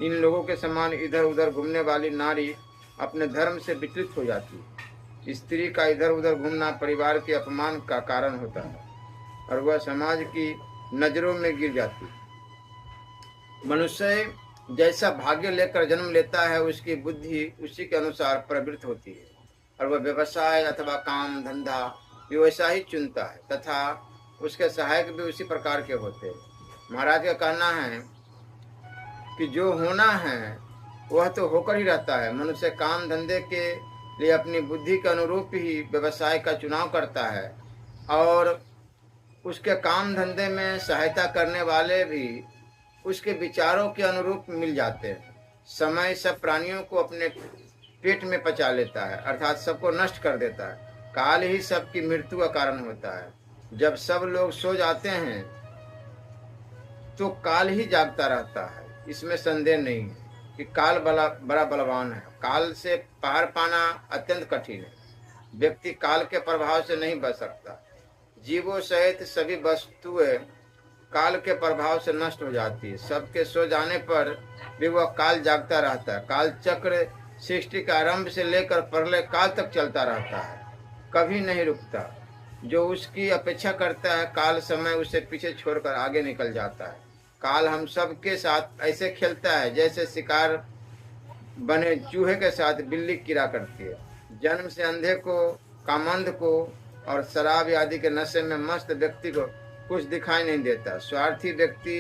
इन लोगों के समान इधर उधर घूमने वाली नारी अपने धर्म से विचलित हो जाती है। स्त्री का इधर उधर घूमना परिवार के अपमान का कारण होता है और वह समाज की नजरों में गिर जाती है। मनुष्य जैसा भाग्य लेकर जन्म लेता है, उसकी बुद्धि उसी के अनुसार प्रवृत्त होती है और वह व्यवसाय अथवा काम धंधा वैसा ही चुनता है तथा उसके सहायक भी उसी प्रकार के होते हैं। महाराज का कहना है कि जो होना है वह तो होकर ही रहता है। मनुष्य काम धंधे के लिए अपनी बुद्धि के अनुरूप ही व्यवसाय का चुनाव करता है और उसके काम धंधे में सहायता करने वाले भी उसके विचारों के अनुरूप मिल जाते हैं। समय सब प्राणियों को अपने पेट में पचा लेता है, अर्थात सबको नष्ट कर देता है। काल ही सबकी मृत्यु का कारण होता है। जब सब लोग सो जाते हैं तो काल ही जागता रहता है, इसमें संदेह नहीं है कि काल बड़ा बलवान है। काल से पार पाना अत्यंत कठिन है। व्यक्ति काल के प्रभाव से नहीं बच सकता। जीवों सहित सभी वस्तुएं काल के प्रभाव से नष्ट हो जाती है। सबके सो जाने पर भी वह काल जागता रहता है। काल चक्र सृष्टि के आरंभ से लेकर प्रलय काल तक चलता रहता है, कभी नहीं रुकता। जो उसकी अपेक्षा करता है, काल समय उसे पीछे छोड़कर आगे निकल जाता है। काल हम सब के साथ ऐसे खेलता है जैसे शिकार बने चूहे के साथ बिल्ली कीड़ा करती है। जन्म से अंधे को, कामंद को और शराब आदि के नशे में मस्त व्यक्ति को कुछ दिखाई नहीं देता। स्वार्थी व्यक्ति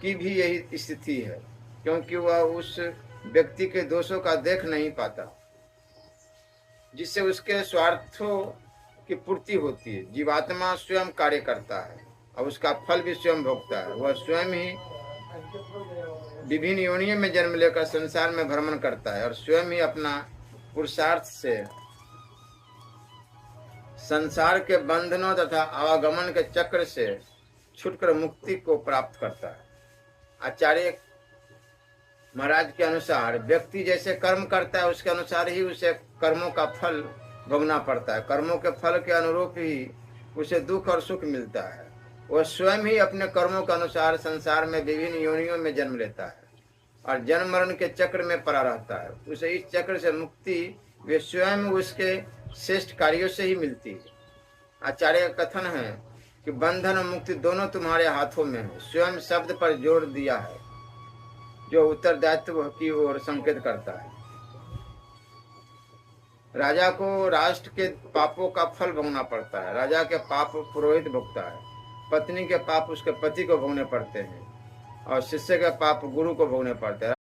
की भी यही स्थिति है, क्योंकि वह उस व्यक्ति के दोषों का देख नहीं पाता जिससे उसके स्वार्थों की पूर्ति होती है। जीवात्मा स्वयं कार्य करता है और उसका फल भी स्वयं भोगता है। वह स्वयं ही विभिन्न योनियों में जन्म लेकर संसार में भ्रमण करता है और स्वयं ही अपना पुरुषार्थ से संसार के बंधनों तथा आवागमन के चक्र से छूटकर मुक्ति को प्राप्त करता है। आचार्य महाराज के अनुसार व्यक्ति जैसे कर्म करता है उसके अनुसार ही उसे कर्मों का फल भोगना पड़ता है। कर्मों के फल के अनुरूप ही उसे दुख और सुख मिलता है। वह स्वयं ही अपने कर्मों के अनुसार संसार में विभिन्न योनियों में जन्म लेता है और जन्म मरण के चक्र में पड़ा रहता है। उसे इस चक्र से मुक्ति वे स्वयं उसके श्रेष्ठ कार्यों से ही मिलती है। आचार्य का कथन है कि बंधन और मुक्ति दोनों तुम्हारे हाथों में है। स्वयं शब्द पर जोर दिया है जो उत्तरदायित्व की ओर संकेत करता है। राजा को राष्ट्र के पापों का फल भोगना पड़ता है। राजा के पाप पुरोहित भोगता है, पत्नी के पाप उसके पति को भोगने पड़ते हैं और शिष्य के पाप गुरु को भोगने पड़ते हैं।